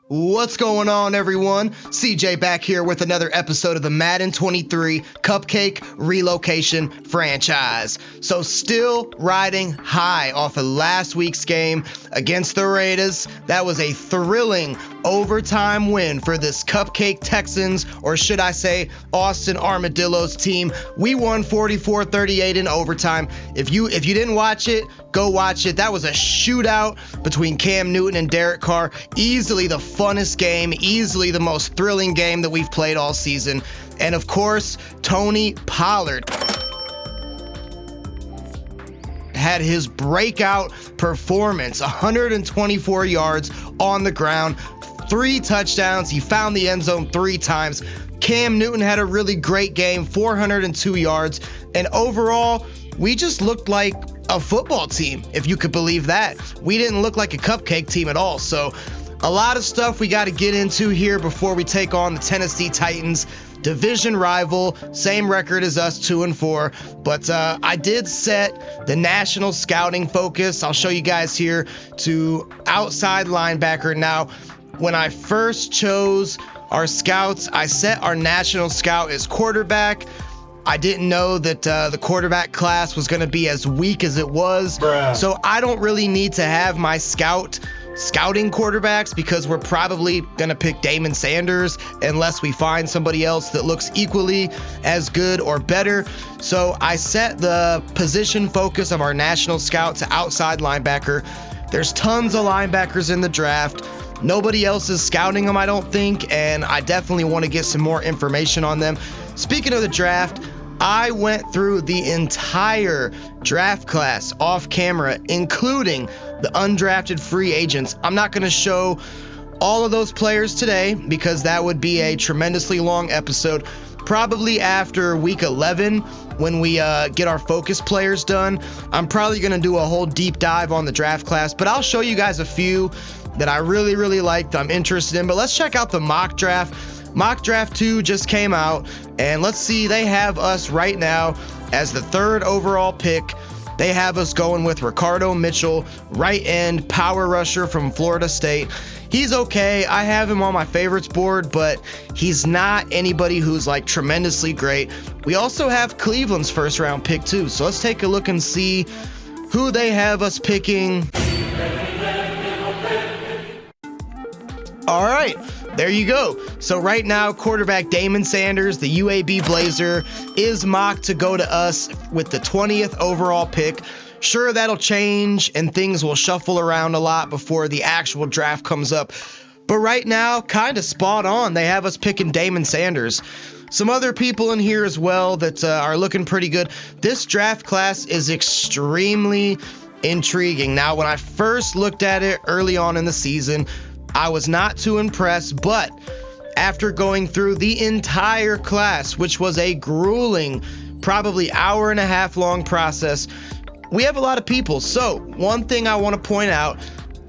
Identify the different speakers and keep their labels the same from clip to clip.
Speaker 1: What's going on, everyone? CJ back here with another episode of the Madden 23 Cupcake Relocation Franchise. So still riding high off of last week's game against the Raiders. That was a thrilling overtime win for this Cupcake Texans, or should I say Austin Armadillos team. We won 44-38 in overtime. If you didn't watch it, go watch it. That was a shootout between Cam Newton and Derek Carr. Easily the funnest game, easily the most thrilling game that we've played all season. And of course, Tony Pollard had his breakout performance, 124 yards on the ground, 3 touchdowns. He found the end zone 3 times. Cam Newton had a really great game, 402 yards. And overall, we just looked like a football team, if you could believe that. We didn't look like a cupcake team at all. So a lot of stuff we got to get into here before we take on the Tennessee Titans, division rival, same record as us, 2-4. But I did set the national scouting focus, I'll show you guys here, to outside linebacker. Now, when I first chose our scouts, I set our national scout as quarterback. I didn't know that the quarterback class was going to be as weak as it was. So I don't really need to have my scouting quarterbacks, because we're probably going to pick Damon Sanders unless we find somebody else that looks equally as good or better. So I set the position focus of our national scout to outside linebacker. There's tons of linebackers in the draft. Nobody else is scouting them, I don't think, and I definitely want to get some more information on them. Speaking of the draft, I went through the entire draft class off camera, including the undrafted free agents. I'm not going to show all of those players today because that would be a tremendously long episode. Probably after week 11, when we get our focus players done, I'm probably going to do a whole deep dive on the draft class, but I'll show you guys a few that I really liked, I'm interested in. But let's check out the mock draft. Mock Draft 2 just came out, and let's see, they have us right now as the 3rd overall pick. They have us going with Ricardo Mitchell, right end, power rusher from Florida State. He's okay. I have him on my favorites board, but he's not anybody who's like tremendously great. We also have Cleveland's first round pick too, so let's take a look and see who they have us picking. All right, there you go. So right now, quarterback Damon Sanders, the UAB Blazer, is mocked to go to us with the 20th overall pick. Sure, that'll change and things will shuffle around a lot before the actual draft comes up. But right now, kind of spot on. They have us picking Damon Sanders. Some other people in here as well that are looking pretty good. This draft class is extremely intriguing. Now, when I first looked at it early on in the season, I was not too impressed, but after going through the entire class, which was a grueling, probably hour-and-a-half long process, we have a lot of people. So one thing I want to point out,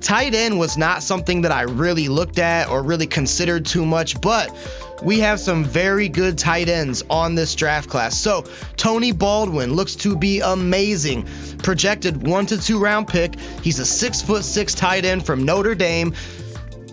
Speaker 1: tight end was not something that I really looked at or really considered too much, but we have some very good tight ends on this draft class. So Tony Baldwin looks to be amazing. Projected 1 to 2 round pick. He's a 6'6" tight end from Notre Dame.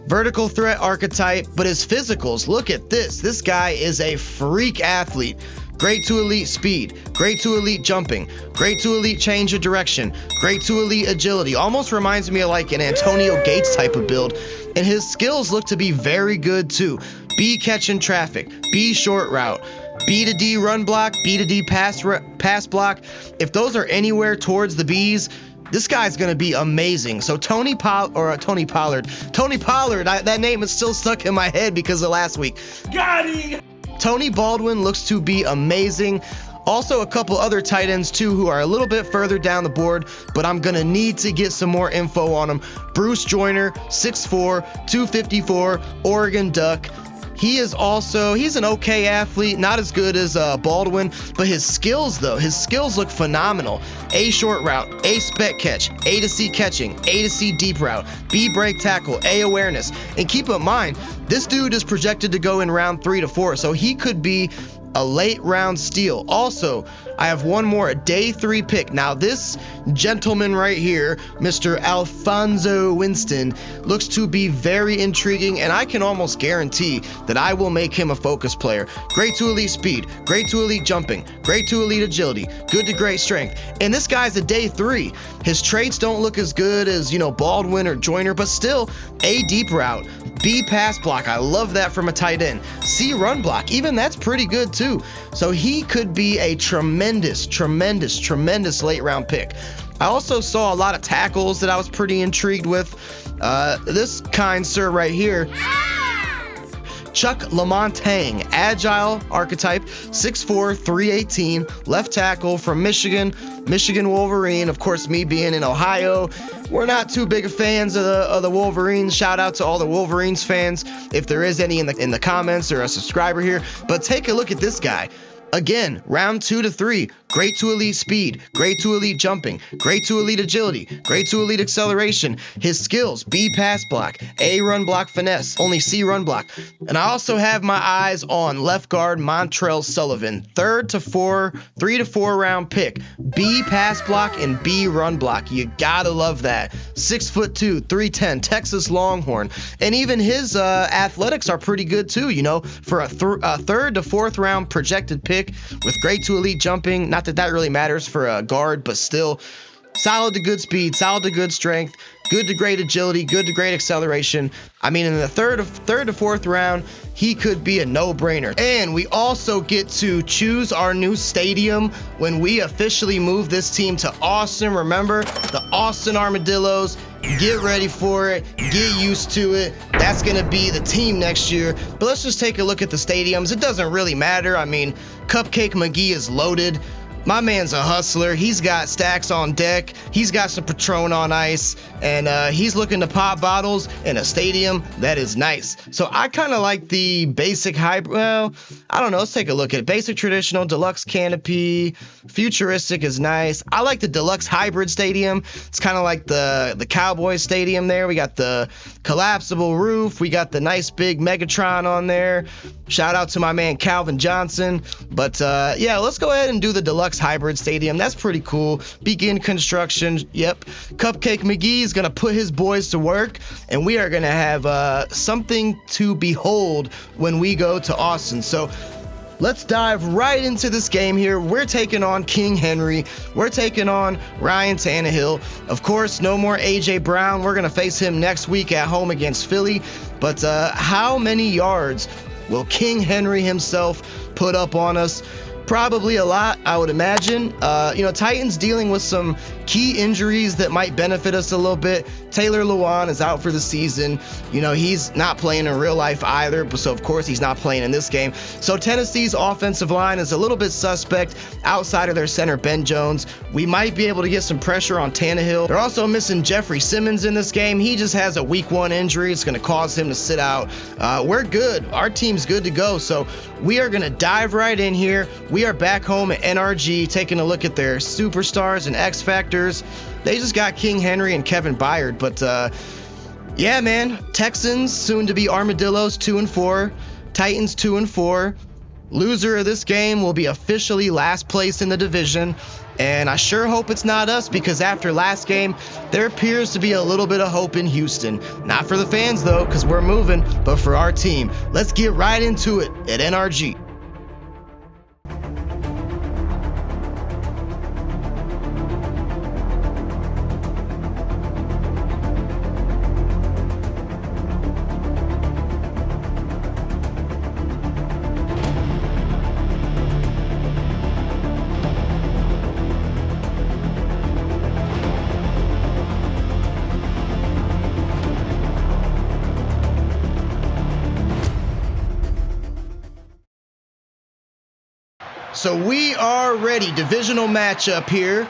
Speaker 1: Vertical threat archetype, but his physicals, look at this. This guy is a freak athlete. Great to elite speed, great to elite jumping, great to elite change of direction, great to elite agility. Almost reminds me of like an Antonio Gates type of build. And his skills look to be very good too. B catching traffic, B short route, B to D run block, B to D pass block. If those are anywhere towards the B's, this guy's going to be amazing. So Tony Pollard, that name is still stuck in my head because of last week. Got him! Tony Baldwin looks to be amazing. Also a couple other tight ends too who are a little bit further down the board, but I'm going to need to get some more info on them. Bruce Joyner, 6'4", 254, Oregon Duck. He's an okay athlete, not as good as Baldwin, but his skills look phenomenal. A short route, A spec catch, A to C catching, A to C deep route, B break tackle, A awareness. And keep in mind, this dude is projected to go in round 3 to 4, so he could be a late round steal. Also, I have one more, a day 3 pick. Now this gentleman right here, Mr. Alfonso Winston, looks to be very intriguing, and I can almost guarantee that I will make him a focus player. Great to elite speed, great to elite jumping, great to elite agility, good to great strength. And this guy's a day 3. His traits don't look as good as, Baldwin or Joyner, but still A, deep route, B, pass block. I love that from a tight end. C, run block. Even that's pretty good too. So he could be a tremendous late round pick. I also saw a lot of tackles that I was pretty intrigued with. This kind sir right here, Chuck Lamontang, agile archetype, 6'4", 318, left tackle from Michigan Wolverine. Of course, me being in Ohio, we're not too big of fans of the Wolverines. Shout out to all the Wolverines fans, if there is any in the comments or a subscriber here. But take a look at this guy. Again, round 2 to 3, great to elite speed, great to elite jumping, great to elite agility, great to elite acceleration. His skills, B, pass block, A, run block finesse, only C, run block. And I also have my eyes on left guard Montrell Sullivan, 3 to 4 round pick, B, pass block, and B, run block. You gotta love that. 6'2", 310, Texas Longhorn. And even his athletics are pretty good too, for a 3rd to 4th round projected pick with great to elite jumping. Not that really matters for a guard, but still solid to good speed, solid to good strength, good to great agility, good to great acceleration. I mean, in the third to 4th round, he could be a no-brainer. And we also get to choose our new stadium when we officially move this team to Austin. Remember, the Austin Armadillos. Get ready for it. Get used to it. That's going to be the team next year. But let's just take a look at the stadiums. It doesn't really matter. I mean, Cupcake McGee is loaded. My man's a hustler. He's got stacks on deck. He's got some Patron on ice. And he's looking to pop bottles in a stadium that is nice. So I kind of like the basic hybrid. Well, I don't know. Let's take a look at it. Basic, traditional, deluxe canopy. Futuristic is nice. I like the deluxe hybrid stadium. It's kind of like the Cowboys stadium there. We got the collapsible roof. We got the nice big Megatron on there. Shout out to my man Calvin Johnson. But yeah, let's go ahead and do the deluxe hybrid stadium. That's pretty cool. Begin construction. Yep. Cupcake McGee is going to put his boys to work, and we are going to have something to behold when we go to Austin. So let's dive right into this game here. We're taking on King Henry. We're taking on Ryan Tannehill. Of course, no more A.J. Brown. We're going to face him next week at home against Philly. But how many yards will King Henry himself put up on us? Probably a lot, I would imagine. Titans dealing with some key injuries that might benefit us a little bit. Taylor Lewan is out for the season. He's not playing in real life either, so of course he's not playing in this game. So Tennessee's offensive line is a little bit suspect outside of their center, Ben Jones. We might be able to get some pressure on Tannehill. They're also missing Jeffrey Simmons in this game. He just has a week 1 injury. It's going to cause him to sit out. We're good. Our team's good to go. So we are going to dive right in here. We are back home at NRG, taking a look at their superstars and X Factors. They just got King Henry and Kevin Byard, but yeah, man. Texans soon to be Armadillos 2-4, Titans 2-4. Loser of this game will be officially last place in the division, and I sure hope it's not us, because after last game, there appears to be a little bit of hope in Houston. Not for the fans though, because we're moving, but for our team. Let's get right into it at NRG. So we are ready. Divisional matchup here.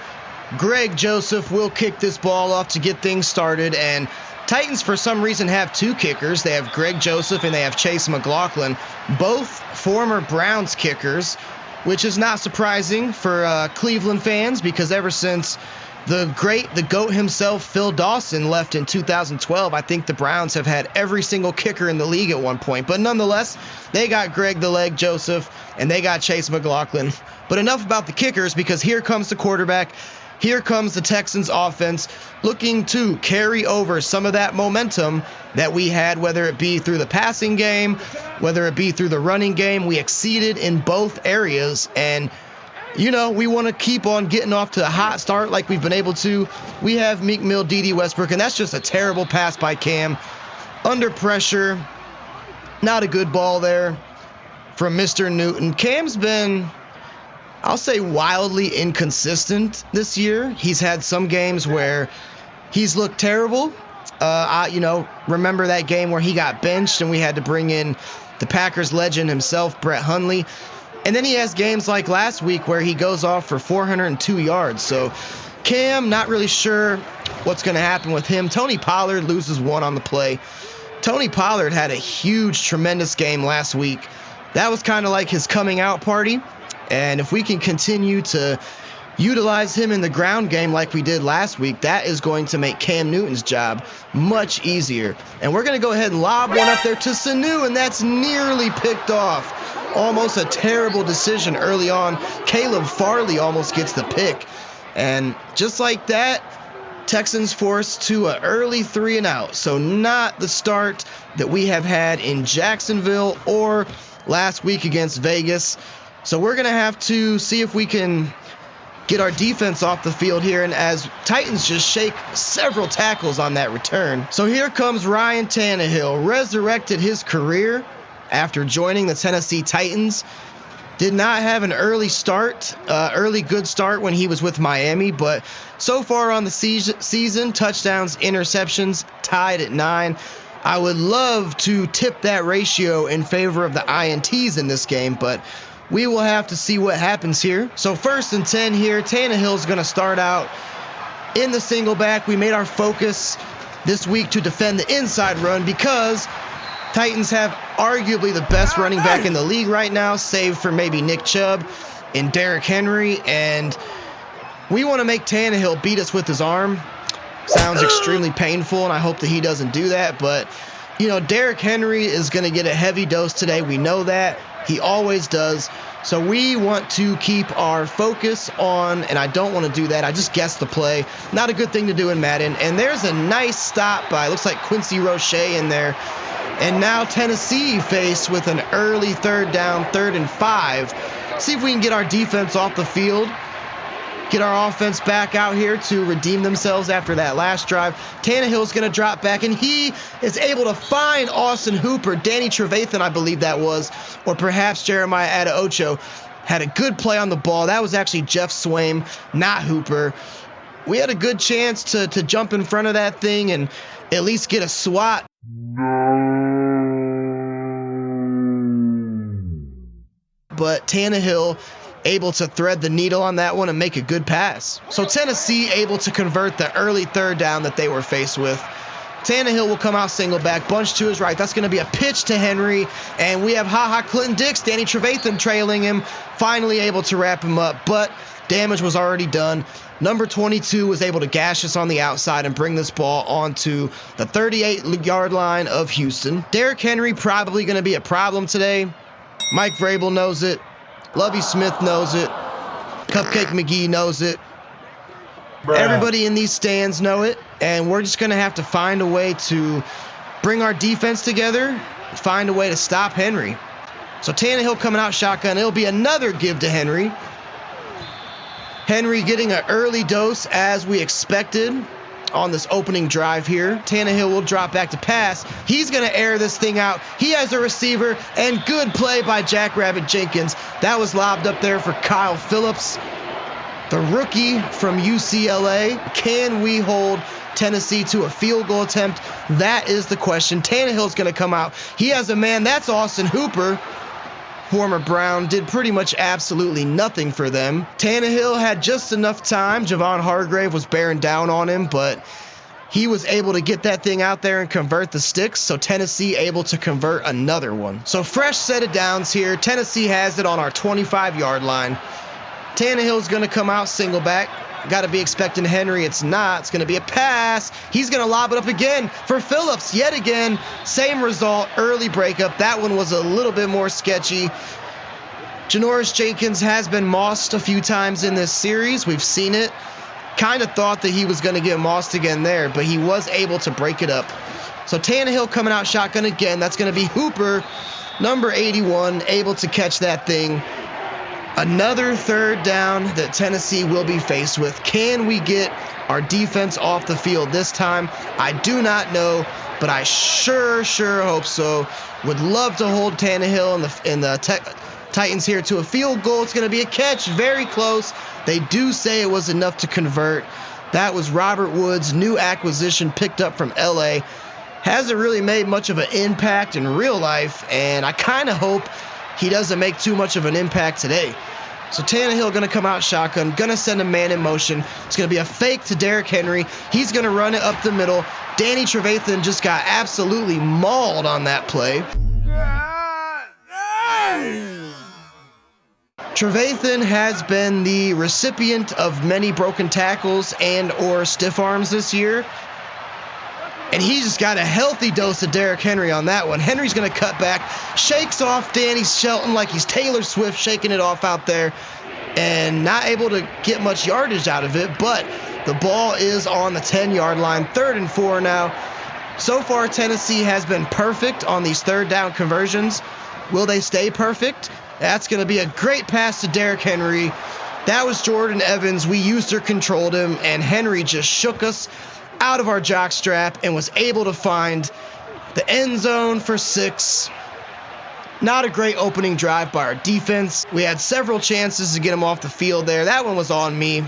Speaker 1: Greg Joseph will kick this ball off to get things started. And Titans, for some reason, have 2 kickers. They have Greg Joseph and they have Chase McLaughlin, both former Browns kickers, which is not surprising for Cleveland fans, because ever since The GOAT himself, Phil Dawson, left in 2012. I think the Browns have had every single kicker in the league at one point. But nonetheless, they got Greg the Leg Joseph, and they got Chase McLaughlin. But enough about the kickers, because here comes the quarterback. Here comes the Texans offense looking to carry over some of that momentum that we had, whether it be through the passing game, whether it be through the running game. We exceeded in both areas, and we want to keep on getting off to a hot start like we've been able to. We have Meek Mill, D.D. Westbrook, and that's just a terrible pass by Cam. Under pressure. Not a good ball there from Mr. Newton. Cam's been, I'll say, wildly inconsistent this year. He's had some games where he's looked terrible. Remember that game where he got benched and we had to bring in the Packers legend himself, Brett Hundley. And then he has games like last week where he goes off for 402 yards. So Cam, not really sure what's going to happen with him. Tony Pollard loses one on the play. Tony Pollard had a huge, tremendous game last week. That was kind of like his coming out party. And if we can continue to utilize him in the ground game like we did last week, that is going to make Cam Newton's job much easier. And we're going to go ahead and lob one up there to Sanu, and that's nearly picked off. Almost a terrible decision early on. Caleb Farley almost gets the pick. And just like that, Texans forced to an early 3-and-out. So not the start that we have had in Jacksonville or last week against Vegas. So we're going to have to see if we can get our defense off the field here, and as Titans just shake several tackles on that return. So here comes Ryan Tannehill, resurrected his career after joining the Tennessee Titans. Did not have an early good start when he was with Miami, but so far on the season, touchdowns, interceptions, tied at 9. I would love to tip that ratio in favor of the INTs in this game, but we will have to see what happens here. So 1st and 10 here. Tannehill's going to start out in the single back. We made our focus this week to defend the inside run because Titans have arguably the best running back in the league right now, save for maybe Nick Chubb and Derrick Henry. And we want to make Tannehill beat us with his arm. Sounds extremely painful, and I hope that he doesn't do that. But, Derrick Henry is going to get a heavy dose today. We know that. He always does. So we want to keep our focus on, and I don't want to do that. I just guessed the play. Not a good thing to do in Madden. And there's a nice stop by, looks like Quincy Roche in there. And now Tennessee faced with an early 3rd down, 3rd and 5. See if we can get our defense off the field. Get our offense back out here to redeem themselves after that last drive. Tannehill's going to drop back, and he is able to find Austin Hooper. Danny Trevathan, I believe that was, or perhaps Jeremiah Adeocho, had a good play on the ball. That was actually Jeff Swaim, not Hooper. We had a good chance to jump in front of that thing and at least get a swat. But Tannehill able to thread the needle on that one and make a good pass. So Tennessee able to convert the early 3rd down that they were faced with. Tannehill will come out single back, bunch to his right. That's going to be a pitch to Henry, and we have Clinton Dix, Danny Trevathan trailing him, finally able to wrap him up, but damage was already done. Number 22 was able to gash us on the outside and bring this ball onto the 38-yard line of Houston. Derrick Henry probably going to be a problem today. Mike Vrabel knows it. Lovie Smith knows it. Cupcake McGee knows it. Bruh. Everybody in these stands know it, and we're just going to have to find a way to bring our defense together, find a way to stop Henry. So Tannehill coming out shotgun. It'll be another give to Henry. Henry getting an early dose as we expected on this opening drive here. Tannehill will drop back to pass. He's going to air this thing out. He has a receiver, and good play by Jackrabbit Jenkins. That was lobbed up there for Kyle Phillips, the rookie from UCLA. Can we hold Tennessee to a field goal attempt? That is the question. Tannehill's going to come out. He has a man. That's Austin Hooper. Former Brown, did pretty much absolutely nothing for them. Tannehill had just enough time. Javon Hargrave was bearing down on him, but he was able to get that thing out there and convert the sticks, so Tennessee able to convert another one. So fresh set of downs here. Tennessee has it on our 25-yard line. Tannehill's going to come out single back. Got to be expecting Henry. It's not. It's going to be a pass. He's going to lob it up again for Phillips. Yet again, same result. Early breakup. That one was a little bit more sketchy. Janoris Jenkins has been mossed a few times in this series. We've seen it. Kind of thought that he was going to get mossed again there, but he was able to break it up. So Tannehill coming out shotgun again. That's going to be Hooper, number 81, able to catch that thing. Another third down that Tennessee will be faced with. Can we get our defense off the field this time? I do not know, but I sure hope so. Would love to hold Tannehill and the Titans here to a field goal. It's going to be a catch, very close. They do say it was enough to convert. That was Robert Woods, new acquisition picked up from LA. Hasn't really made much of an impact in real life, and I kind of hope he doesn't make too much of an impact today. So Tannehill going to come out shotgun, going to send a man in motion. It's going to be a fake to Derrick Henry. He's going to run it up the middle. Danny Trevathan just got absolutely mauled on that play. Trevathan has been the recipient of many broken tackles and or stiff arms this year. And he just got a healthy dose of Derrick Henry on that one. Henry's going to cut back, shakes off Danny Shelton like he's Taylor Swift shaking it off out there, and not able to get much yardage out of it, but the ball is on the 10-yard line. 3rd and 4 now. So far, Tennessee has been perfect on these third down conversions. Will they stay perfect? That's going to be a great pass to Derrick Henry. That was Jordan Evans. We used or controlled him, and Henry just shook us out of our jock strap and was able to find the end zone for 6. Not a great opening drive by our defense. We had several chances to get him off the field there. That one was on me.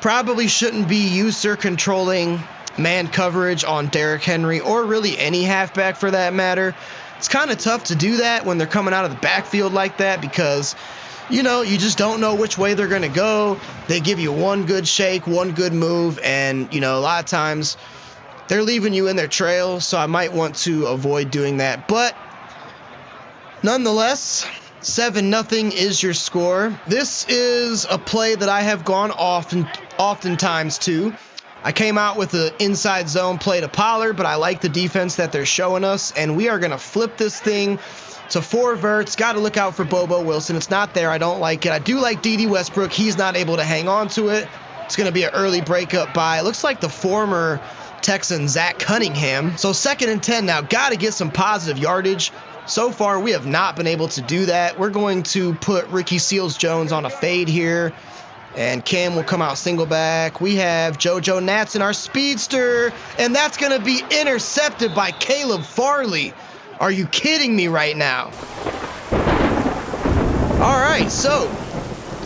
Speaker 1: Probably shouldn't be user controlling man coverage on Derrick Henry or really any halfback for that matter. It's kind of tough to do that when they're coming out of the backfield like that because you just don't know which way they're going to go. They give you one good shake, one good move, and, a lot of times they're leaving you in their trail, so I might want to avoid doing that. But nonetheless, 7-0 is your score. This is a play that I have gone oftentimes to. I came out with an inside zone play to Pollard, but I like the defense that they're showing us, and we are going to flip this thing to 4 verts. Got to look out for Bobo Wilson. It's not there. I don't like it. I do like D.D. Westbrook. He's not able to hang on to it. It's going to be an early breakup by, it looks like the former Texan Zach Cunningham. So 2nd and 10 now. Got to get some positive yardage. So far, we have not been able to do that. We're going to put Ricky Seals-Jones on a fade here, and Cam will come out single back. We have JoJo Natson, our speedster, and that's going to be intercepted by Caleb Farley. Are you kidding me right now? All right, so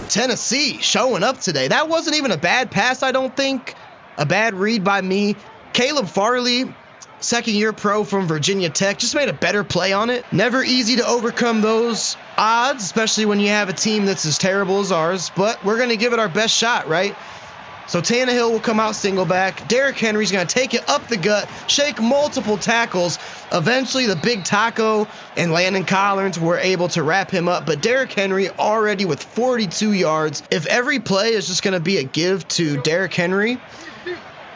Speaker 1: Tennessee showing up today. That wasn't even a bad pass, I don't think. A bad read by me. Caleb Farley, 2nd-year pro from Virginia Tech, just made a better play on it. Never easy to overcome those odds, especially when you have a team that's as terrible as ours, but we're going to give it our best shot, right? So Tannehill will come out single back. Derrick Henry's going to take it up the gut, shake multiple tackles. Eventually, the big taco and Landon Collins were able to wrap him up. But Derrick Henry already with 42 yards. If every play is just going to be a give to Derrick Henry,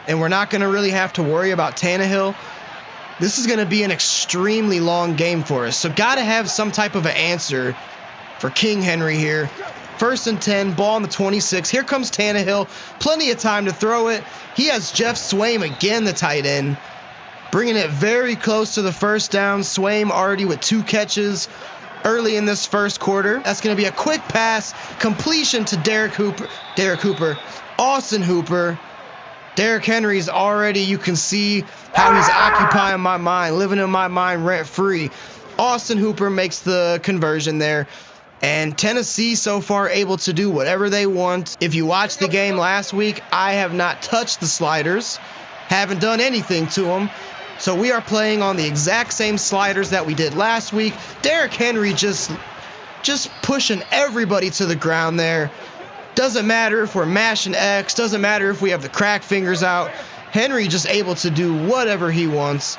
Speaker 1: and we're not going to really have to worry about Tannehill, this is going to be an extremely long game for us. So got to have some type of an answer for King Henry here. 1st and 10, ball on the 26. Here comes Tannehill. Plenty of time to throw it. He has Jeff Swaim again, the tight end, bringing it very close to the first down. Swaim already with 2 catches early in this first quarter. That's going to be a quick pass, completion to Derek Hooper, Austin Hooper. Derrick Henry's already, you can see how he's occupying my mind, living in my mind rent-free. Austin Hooper makes the conversion there. And Tennessee so far able to do whatever they want. If you watched the game last week, I have not touched the sliders. Haven't done anything to them. So we are playing on the exact same sliders that we did last week. Derrick Henry just pushing everybody to the ground there. Doesn't matter if we're mashing X. Doesn't matter if we have the crack fingers out. Henry just able to do whatever he wants.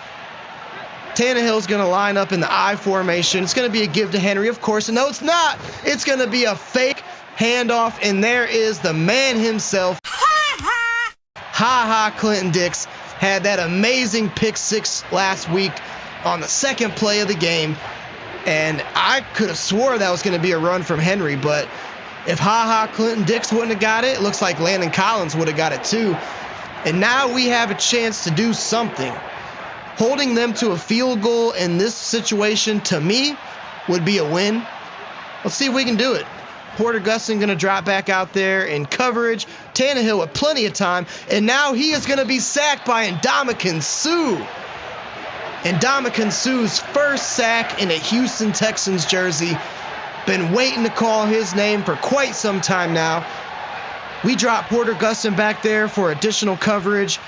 Speaker 1: Tannehill's going to line up in the I formation. It's going to be a give to Henry, of course. And no, it's not. It's going to be a fake handoff, and there is the man himself. Clinton Dix had that amazing pick six last week on the second play of the game, and I could have swore that was going to be a run from Henry, but if Clinton Dix wouldn't have got it, it looks like Landon Collins would have got it too. And now we have a chance to do something. Holding them to a field goal in this situation, to me, would be a win. Let's see if we can do it. Porter Gustin going to drop back out there in coverage. Tannehill with plenty of time. And now he is going to be sacked by Ndamukong Suh. Ndamukong Suh's first sack in a Houston Texans jersey. Been waiting to call his name for quite some time now. We dropped Porter Gustin back there for additional coverage.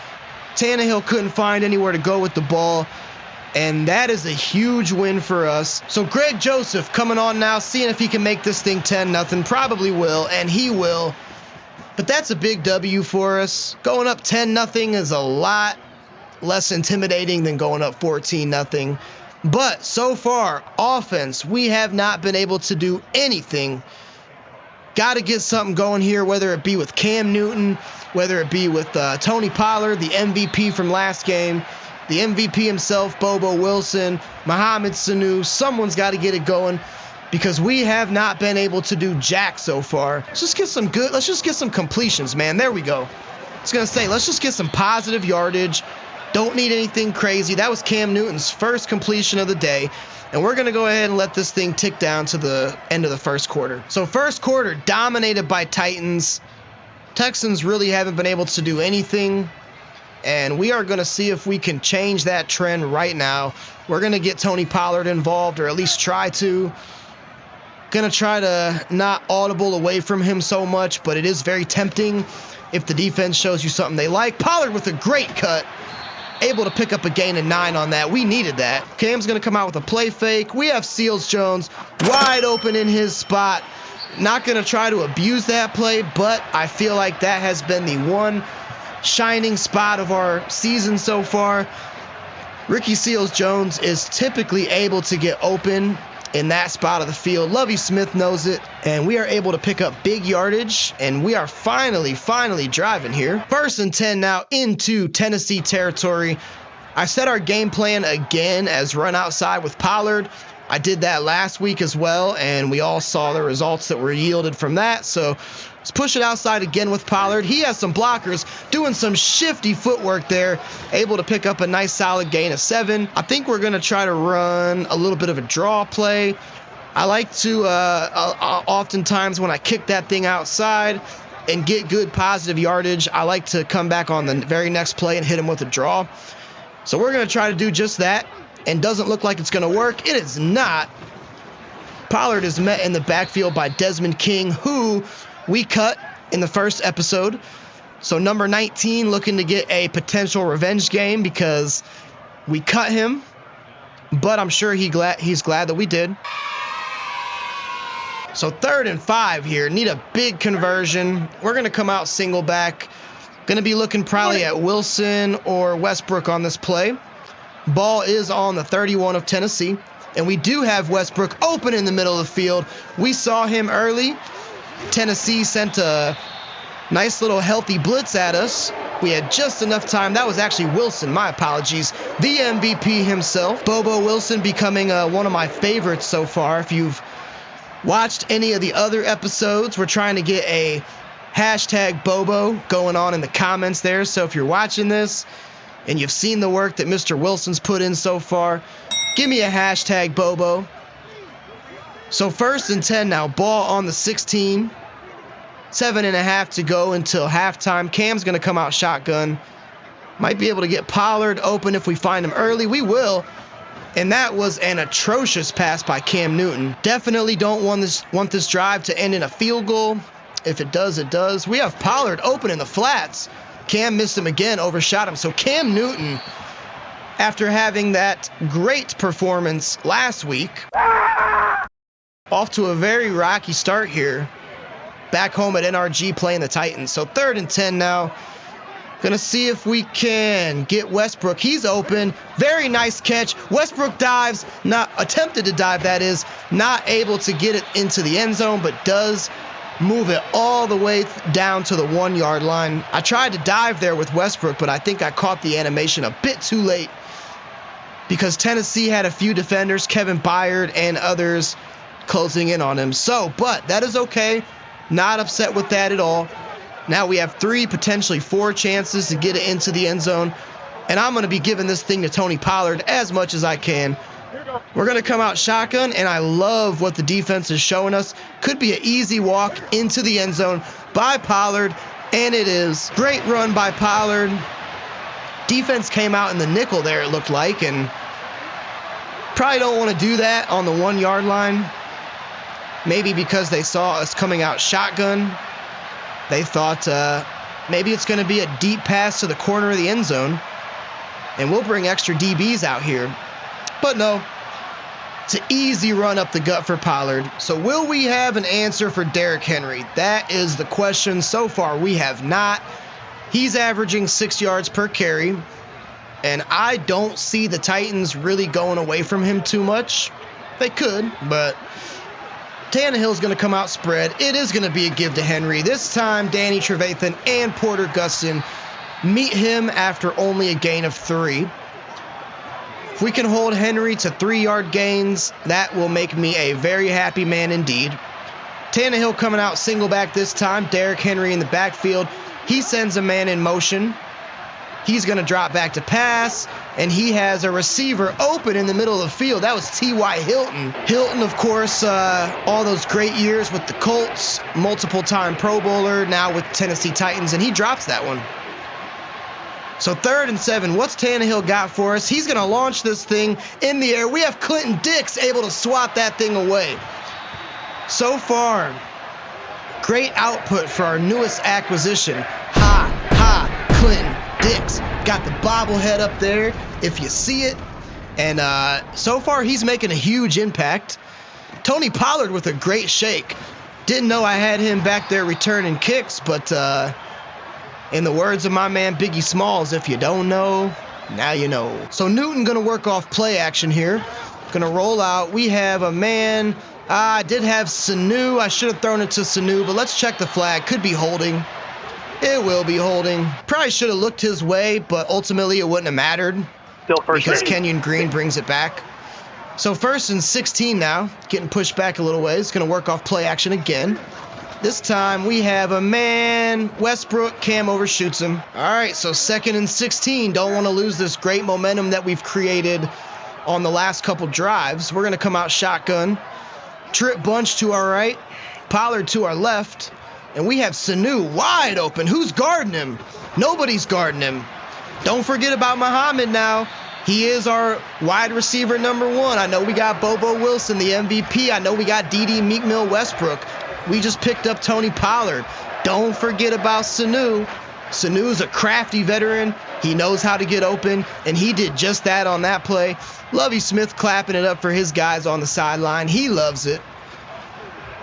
Speaker 1: Tannehill couldn't find anywhere to go with the ball, and that is a huge win for us. So Greg Joseph coming on now, seeing if he can make this thing 10-0. Probably will, and he will. But that's a big W for us. Going up 10-0 is a lot less intimidating than going up 14-0. But so far, offense, we have not been able to do anything. Got to get something going here, whether it be with Cam Newton, whether it be with Tony Pollard, the MVP from last game, the MVP himself, Bobo Wilson, Mohamed Sanu. Someone's got to get it going because we have not been able to do jack so far. Let's just get some completions, man. There we go. I was going to say, let's just get some positive yardage. Don't need anything crazy. That was Cam Newton's first completion of the day. And we're going to go ahead and let this thing tick down to the end of the first quarter. So first quarter dominated by Titans. Texans really haven't been able to do anything. And we are going to see if we can change that trend right now. We're going to get Tony Pollard involved, or at least try to. Going to try to not audible away from him so much, but it is very tempting if the defense shows you something they like. Pollard with a great cut. Able to pick up a gain of 9 on that. We needed that. Cam's going to come out with a play fake. We have Seals Jones wide open in his spot. Not going to try to abuse that play, but I feel like that has been the one shining spot of our season so far. Ricky Seals Jones is typically able to get open in that spot of the field. Lovie Smith knows it, and we are able to pick up big yardage, and we are finally driving here. 1st and 10 now into Tennessee territory. I set our game plan again as run outside with Pollard. I did that last week as well, and we all saw the results that were yielded from that. So let's push it outside again with Pollard. He has some blockers, doing some shifty footwork there, able to pick up a nice solid gain of 7. I think we're going to try to run a little bit of a draw play. I like to, oftentimes when I kick that thing outside and get good positive yardage, I like to come back on the very next play and hit him with a draw. So we're going to try to do just that. And doesn't look like it's going to work. It is not. Pollard is met in the backfield by Desmond King, who we cut in the first episode. So number 19 looking to get a potential revenge game because we cut him. But I'm sure he's glad that we did. So 3rd and 5 here. Need a big conversion. We're going to come out single back. Going to be looking probably at Wilson or Westbrook on this play. Ball is on the 31 of Tennessee, and we do have Westbrook open in the middle of the field. We saw him early. Tennessee sent a nice little healthy blitz at us. We had just enough time. That was actually Wilson, my apologies. The MVP himself, Bobo Wilson, becoming one of my favorites so far. If you've watched any of the other episodes, we're trying to get a hashtag Bobo going on in the comments there. So if you're watching this, and you've seen the work that Mr. Wilson's put in so far, give me a hashtag Bobo. So 1st and 10 now, ball on the 16. 7.5 to go until halftime. Cam's going to come out shotgun. Might be able to get Pollard open if we find him early. We will. And that was an atrocious pass by Cam Newton. Definitely don't want this drive to end in a field goal. If it does, it does. We have Pollard open in the flats. Cam missed him again, overshot him. So Cam Newton, after having that great performance last week, off to a very rocky start here. Back home at NRG playing the Titans. So 3rd and 10 now. Gonna see if we can get Westbrook. He's open. Very nice catch. Westbrook dives, attempted to dive, that is. Not able to get it into the end zone, but does move it all the way down to the 1 yard line. I tried to dive there with Westbrook, but I think I caught the animation a bit too late because Tennessee had a few defenders, Kevin Byard and others, closing in on him. But that is okay. Not upset with that at all. Now we have 3, potentially 4 chances to get it into the end zone. And I'm going to be giving this thing to Tony Pollard as much as I can. We're going to come out shotgun, and I love what the defense is showing us. Could be an easy walk into the end zone by Pollard, and it is. Great run by Pollard. Defense came out in the nickel there, it looked like, and probably don't want to do that on the 1 yard line. Maybe because they saw us coming out shotgun. They thought maybe it's going to be a deep pass to the corner of the end zone, and we'll bring extra DBs out here. But no, it's an easy run up the gut for Pollard. So will we have an answer for Derrick Henry? That is the question. So far, we have not. He's averaging 6 yards per carry, and I don't see the Titans really going away from him too much. They could, but Tannehill's going to come out spread. It is going to be a give to Henry. This time, Danny Trevathan and Porter Gustin meet him after only a gain of 3. If we can hold Henry to 3-yard gains, that will make me a very happy man indeed. Tannehill coming out single back this time. Derrick Henry in the backfield. He sends a man in motion. He's going to drop back to pass, and he has a receiver open in the middle of the field. That was T.Y. Hilton. Hilton, of course, all those great years with the Colts, multiple-time Pro Bowler, now with Tennessee Titans, and he drops that one. So 3rd and 7, what's Tannehill got for us? He's going to launch this thing in the air. We have Clinton Dix able to swat that thing away. So far, great output for our newest acquisition. Clinton Dix. Got the bobblehead up there, if you see it. And so far, he's making a huge impact. Tony Pollard with a great shake. Didn't know I had him back there returning kicks, but in the words of my man Biggie Smalls, if you don't know, now you know. So Newton going to work off play action here. Going to roll out. We have a man. I did have Sanu. I should have thrown it to Sanu, but let's check the flag. Could be holding. It will be holding. Probably should have looked his way, but ultimately it wouldn't have mattered.
Speaker 2: Still first
Speaker 1: because
Speaker 2: down.
Speaker 1: Kenyon Green brings it back. So 1st and 16 now. Getting pushed back a little ways. Going to work off play action again. This time we have a man, Westbrook. Cam overshoots him. All right, so 2nd and 16. Don't want to lose this great momentum that we've created on the last couple drives. We're going to come out shotgun. Trip bunch to our right. Pollard to our left. And we have Sanu wide open. Who's guarding him? Nobody's guarding him. Don't forget about Muhammad now. He is our wide receiver number 1. I know we got Bobo Wilson, the MVP. I know we got D.D. Meekmill Westbrook. We just picked up Tony Pollard. Don't forget about Sanu. Sanu's a crafty veteran. He knows how to get open, and he did just that on that play. Lovie Smith clapping it up for his guys on the sideline. He loves it.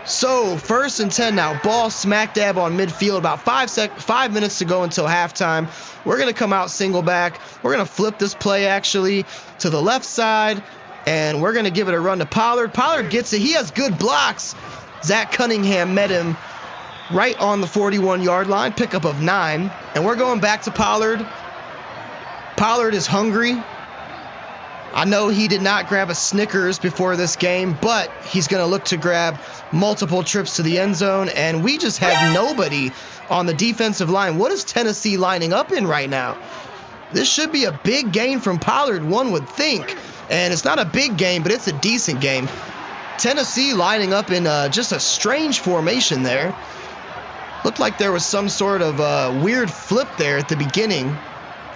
Speaker 1: So 1st and 10 now. Ball smack dab on midfield. About 5 minutes to go until halftime. We're going to come out single back. We're going to flip this play actually to the left side, and we're going to give it a run to Pollard. Pollard gets it. He has good blocks. Zach Cunningham met him right on the 41-yard line, pickup of 9. And we're going back to Pollard. Pollard is hungry. I know he did not grab a Snickers before this game, but he's going to look to grab multiple trips to the end zone, and we just have nobody on the defensive line. What is Tennessee lining up in right now? This should be a big game from Pollard, one would think. And it's not a big game, but it's a decent game. Tennessee lining up in just a strange formation there. Looked like there was some sort of weird flip there at the beginning.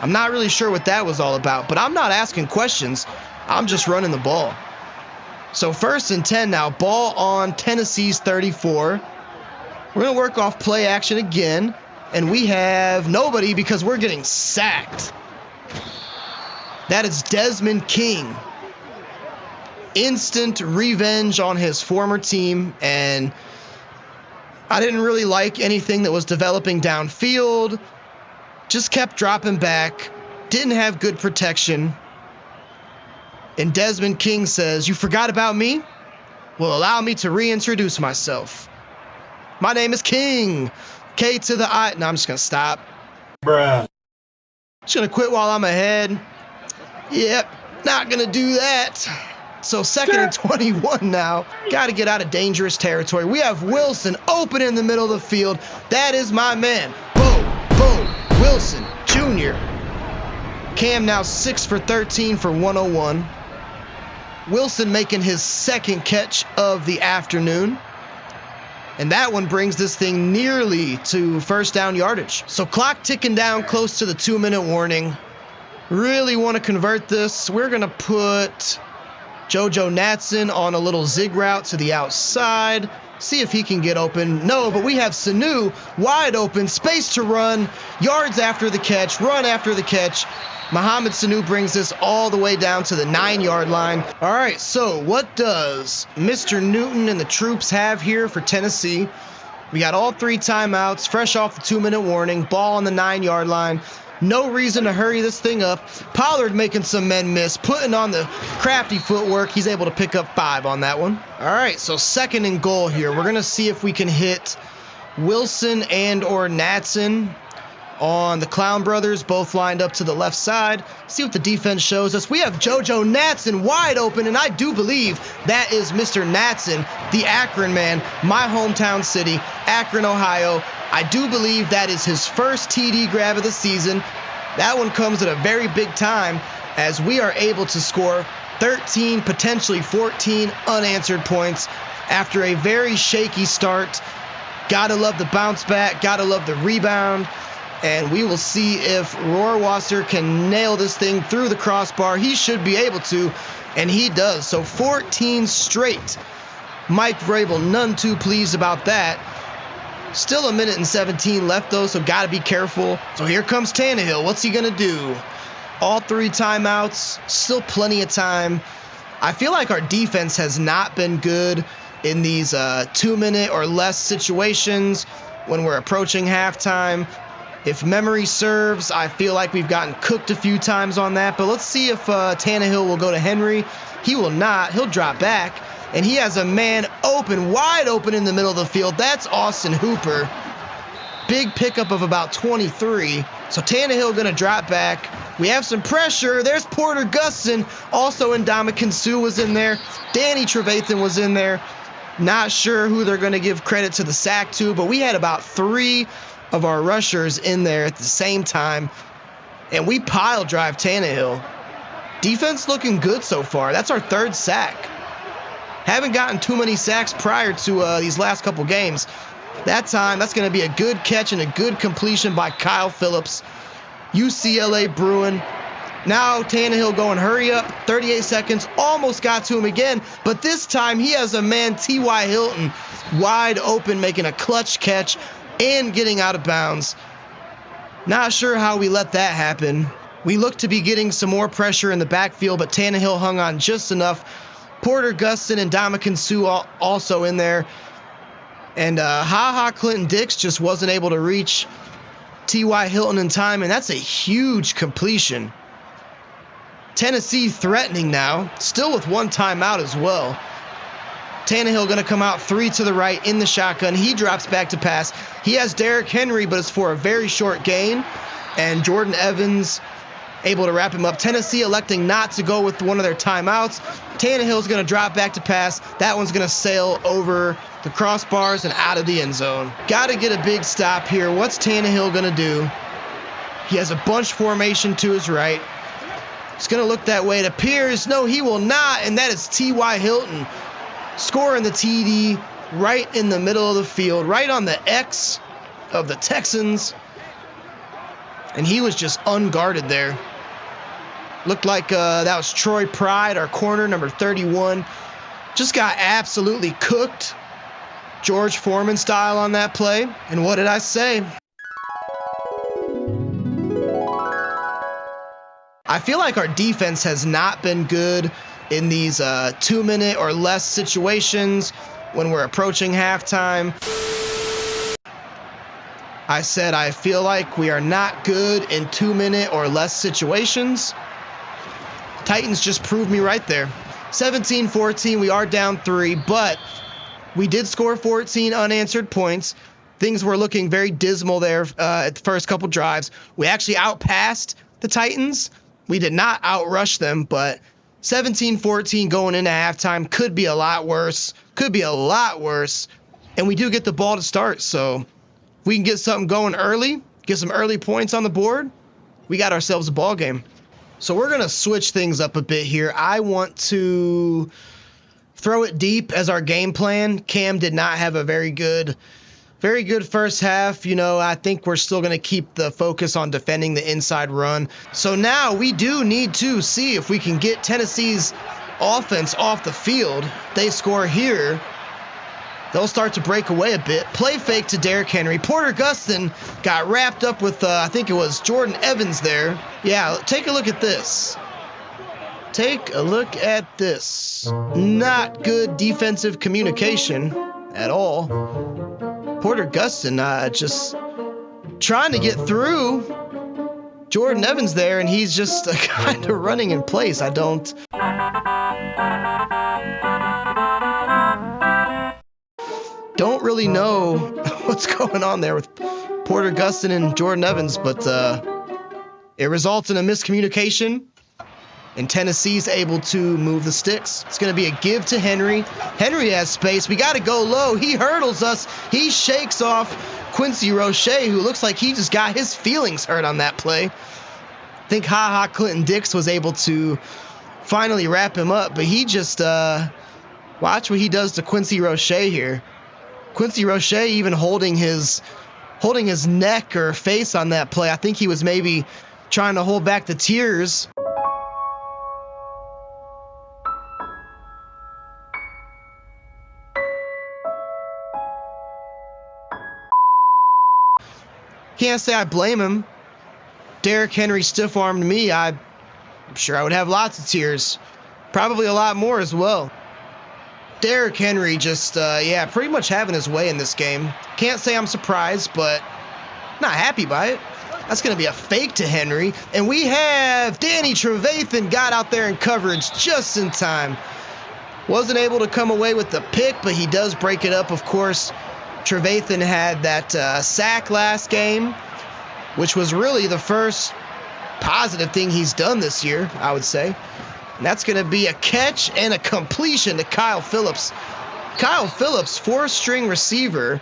Speaker 1: I'm not really sure what that was all about, but I'm not asking questions. I'm just running the ball. So 1st and 10 now. Ball on Tennessee's 34. We're going to work off play action again, and we have nobody because we're getting sacked. That is Desmond King. Instant revenge on his former team, and I didn't really like anything that was developing downfield. Just kept dropping back. Didn't have good protection. And Desmond King says, "You forgot about me? Well, allow me to reintroduce myself. My name is King. K to the I. No, I'm just going to stop.
Speaker 2: Bruh.
Speaker 1: Just going to quit while I'm ahead. Yep, not going to do that. So 2nd and 21 now. Got to get out of dangerous territory. We have Wilson open in the middle of the field. That is my man. Bo Wilson Jr. Cam now 6 for 13 for 101. Wilson making his 2nd catch of the afternoon. And that one brings this thing nearly to first down yardage. So clock ticking down close to the 2-minute warning. Really want to convert this. We're going to put JoJo Natson on a little zig route to the outside. See if he can get open. No, but we have Sanu wide open. Space to run. Yards after the catch. Run after the catch. Mohamed Sanu brings this all the way down to the 9-yard line. All right, so what does Mr. Newton and the troops have here for Tennessee? We got all 3 timeouts, fresh off the 2-minute warning, ball on the 9-yard line. No reason to hurry this thing up. Pollard making some men miss, putting on the crafty footwork. He's able to pick up 5 on that one. All right, so 2nd and goal here. We're going to see if we can hit Wilson and or Natson on the Clown Brothers, both lined up to the left side. See what the defense shows us. We have JoJo Natson wide open, and I do believe that is Mr. Natson, the Akron man, my hometown city, Akron, Ohio. I do believe that is his first TD grab of the season. That one comes at a very big time as we are able to score 13, potentially 14 unanswered points after a very shaky start. Gotta love the bounce back, gotta love the rebound. And we will see if Rohrwasser can nail this thing through the crossbar. He should be able to, and he does. So 14 straight. Mike Vrabel, none too pleased about that. Still 1:17 left, though, so got to be careful. So here comes Tannehill. What's he going to do? All 3 timeouts, still plenty of time. I feel like our defense has not been good in these 2-minute or less situations when we're approaching halftime. If memory serves, I feel like we've gotten cooked a few times on that. But let's see if Tannehill will go to Henry. He will not. He'll drop back. And he has a man open, wide open in the middle of the field. That's Austin Hooper. Big pickup of about 23. So Tannehill going to drop back. We have some pressure. There's Porter Gustin. Also Ndamukong Suh was in there. Danny Trevathan was in there. Not sure who they're going to give credit to the sack to, but we had about 3 of our rushers in there at the same time, and we pile drive Tannehill. Defense looking good so far. That's our 3rd sack. Haven't gotten too many sacks prior to these last couple games. That time, that's going to be a good catch and a good completion by Kyle Phillips. UCLA Bruin. Now Tannehill going hurry up, 38 seconds, almost got to him again, but this time he has a man, T.Y. Hilton, wide open, making a clutch catch and getting out of bounds. Not sure how we let that happen. We look to be getting some more pressure in the backfield, but Tannehill hung on just enough. Porter Gustin and Ndamukong Suh also in there. And Clinton Dix just wasn't able to reach T.Y. Hilton in time, and that's a huge completion. Tennessee threatening now, still with 1 timeout as well. Tannehill going to come out 3 to the right in the shotgun. He drops back to pass. He has Derrick Henry, but it's for a very short gain. And Jordan Evans able to wrap him up. Tennessee electing not to go with one of their timeouts. Tannehill's going to drop back to pass. That one's going to sail over the crossbars and out of the end zone. Got to get a big stop here. What's Tannehill going to do? He has a bunch formation to his right. It's going to look that way. It appears. No, he will not. And that is T.Y. Hilton scoring the TD right in the middle of the field, right on the X of the Texans. And he was just unguarded there. Looked like that was Troy Pride, our corner, number 31. Just got absolutely cooked. George Foreman style on that play. And what did I say? I feel like our defense has not been good in these 2-minute or less situations when we're approaching halftime. I said I feel like we are not good in 2-minute or less situations. Titans just proved me right there. 17-14, we are down 3, but We did score 14 unanswered points. Things were looking very dismal there at the first couple drives. We actually outpassed the Titans. We did not outrush them, but 17-14 going into halftime could be a lot worse. And we do get the ball to start, so if we can get something going early, get some early points on the board, we got ourselves a ball game. So we're going to switch things up a bit here. I want to throw it deep as our game plan. Cam did not have a very good first half. I think we're still going to keep the focus on defending the inside run. So now we do need to see if we can get Tennessee's offense off the field. They score here, they'll start to break away a bit. Play fake to Derrick Henry. Porter Gustin got wrapped up with, I think it was Jordan Evans there. Yeah, take a look at this. Not good defensive communication at all. Porter Gustin just trying to get through Jordan Evans there, and he's just kind of running in place. I don't really know what's going on there with Porter Gustin and Jordan Evans, but it results in a miscommunication, and Tennessee's able to move the sticks. It's going to be a give to Henry. Henry has space. We got to go low. He hurdles us. He shakes off Quincy Roche, who looks like he just got his feelings hurt on that play. I think Clinton Dix was able to finally wrap him up, but he just watch what he does to Quincy Roche here. Quincy Roche even holding his neck or face on that play. I think he was maybe trying to hold back the tears. Can't say I blame him. Derrick Henry stiff-armed me. I'm sure I would have lots of tears. Probably a lot more as well. Derrick Henry just, pretty much having his way in this game. Can't say I'm surprised, but not happy by it. That's going to be a fake to Henry. And we have Danny Trevathan got out there in coverage just in time. Wasn't able to come away with the pick, but he does break it up, of course. Trevathan had that sack last game, which was really the first positive thing he's done this year, I would say. And that's going to be a catch and a completion to Kyle Phillips. Kyle Phillips, fourth-string receiver,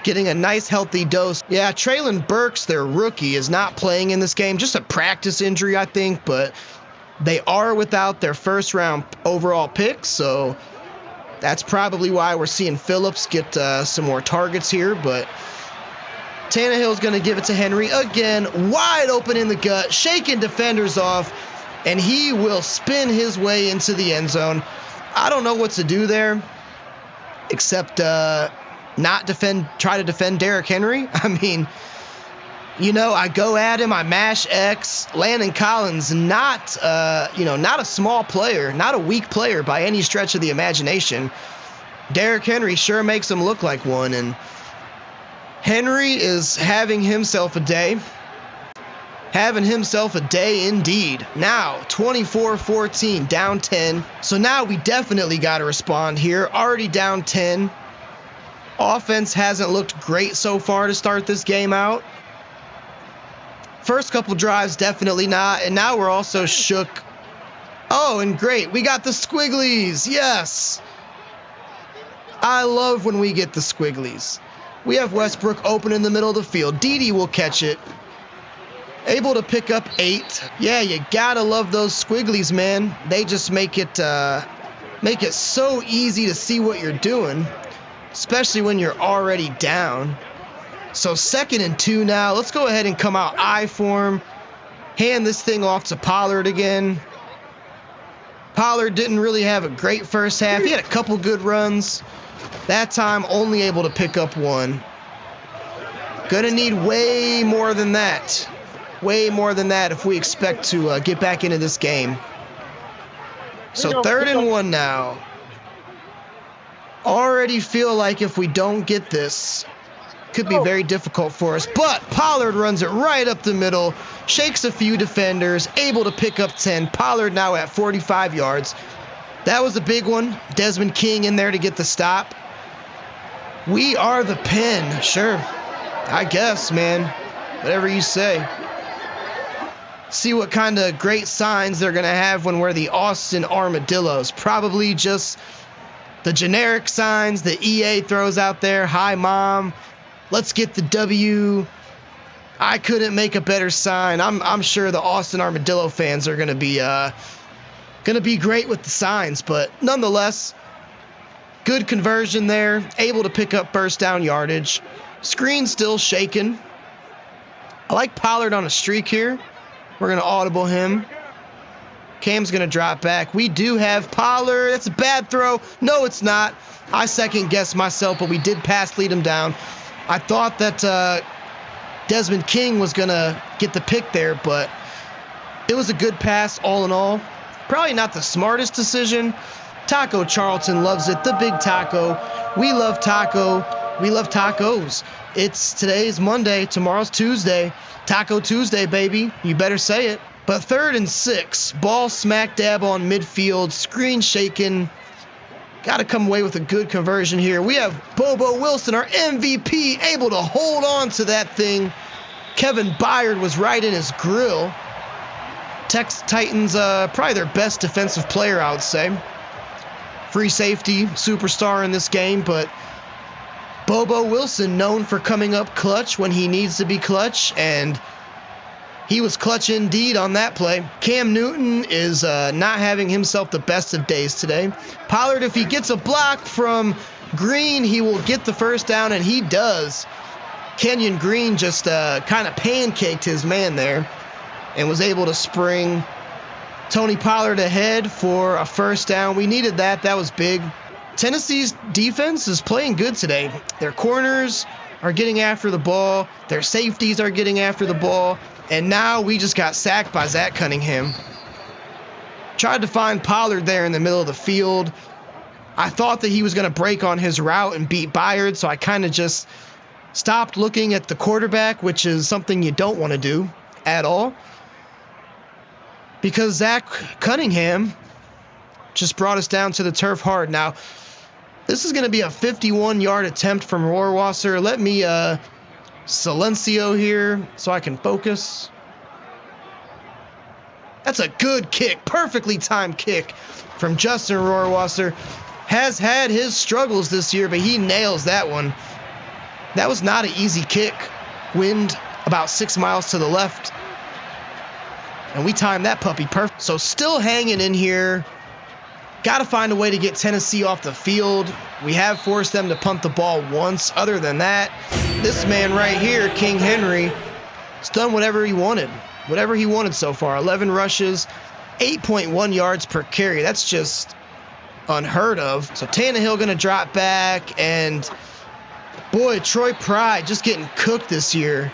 Speaker 1: getting a nice healthy dose. Yeah, Traylon Burks, their rookie, is not playing in this game. Just a practice injury, I think, but they are without their first-round overall pick, so that's probably why we're seeing Phillips get some more targets here, but Tannehill's going to give it to Henry again, wide open in the gut, shaking defenders off, and he will spin his way into the end zone. I don't know what to do there, except try to defend Derrick Henry. I mean, I go at him, I mash X. Landon Collins, not a small player, not a weak player by any stretch of the imagination. Derrick Henry sure makes him look like one, and Henry is having himself a day. Having himself a day indeed. Now, 24-14, down 10. So now we definitely got to respond here. Already down 10. Offense hasn't looked great so far to start this game out. First couple drives, definitely not. And now we're also shook. Oh, and great. We got the squigglies. Yes. I love when we get the squigglies. We have Westbrook open in the middle of the field. Dede will catch it. Able to pick up 8. Yeah, you gotta love those squigglies, man. They just make it so easy to see what you're doing, especially when you're already down. So 2nd and 2 now. Let's go ahead and come out I form. Hand this thing off to Pollard again. Pollard didn't really have a great first half. He had a couple good runs. That time only able to pick up 1. Gonna need way more than that. Way more than that if we expect to get back into this game. So 3rd and 1 now. Already feel like if we don't get this, could be very difficult for us. But Pollard runs it right up the middle, shakes a few defenders, able to pick up 10. Pollard now at 45 yards. That was a big one. Desmond King in there to get the stop. We are the pen. Sure. I guess, man. Whatever you say. See what kind of great signs they're going to have when we're the Austin Armadillos. Probably just the generic signs that EA throws out there. Hi, Mom. Let's get the W. I couldn't make a better sign. I'm sure the Austin Armadillo fans are going to be great with the signs, but nonetheless, good conversion there. Able to pick up first down yardage. Screen still shaking. I like Pollard on a streak here. We're going to audible him. Cam's going to drop back. We do have Pollard. That's a bad throw. No, it's not. I second guessed myself, but we did pass lead him down. I thought that Desmond King was going to get the pick there, but it was a good pass all in all. Probably not the smartest decision. Taco Charlton loves it. The big taco. We love taco. We love tacos. Today's Monday. Tomorrow's Tuesday. Taco Tuesday, baby. You better say it. But 3rd and 6. Ball smack dab on midfield. Screen shaking. Got to come away with a good conversion here. We have Bobo Wilson, our MVP, able to hold on to that thing. Kevin Byard was right in his grill. Titans, probably their best defensive player, I would say. Free safety, superstar in this game, but Bobo Wilson known for coming up clutch when he needs to be clutch, and he was clutch indeed on that play. Cam Newton is not having himself the best of days today. Pollard, if he gets a block from Green, he will get the first down, and he does. Kenyon Green just kind of pancaked his man there and was able to spring Tony Pollard ahead for a first down. We needed that. That was big. Tennessee's defense is playing good today. Their corners are getting after the ball. Their safeties are getting after the ball. And now we just got sacked by Zach Cunningham. Tried to find Pollard there in the middle of the field. I thought that he was going to break on his route and beat Byard, so I kind of just stopped looking at the quarterback, which is something you don't want to do at all, because Zach Cunningham just brought us down to the turf hard. Now, this is going to be a 51-yard attempt from Rohrwasser. Let me silencio here so I can focus. That's a good kick, perfectly timed kick from Justin Rohrwasser. Has had his struggles this year, but he nails that one. That was not an easy kick. Wind about 6 miles to the left. And we timed that puppy perfect. So still hanging in here. Got to find a way to get Tennessee off the field. We have forced them to punt the ball once. Other than that, this man right here, King Henry, has done whatever he wanted. Whatever he wanted so far. 11 rushes, 8.1 yards per carry. That's just unheard of. So Tannehill going to drop back. And boy, Troy Pride just getting cooked this year.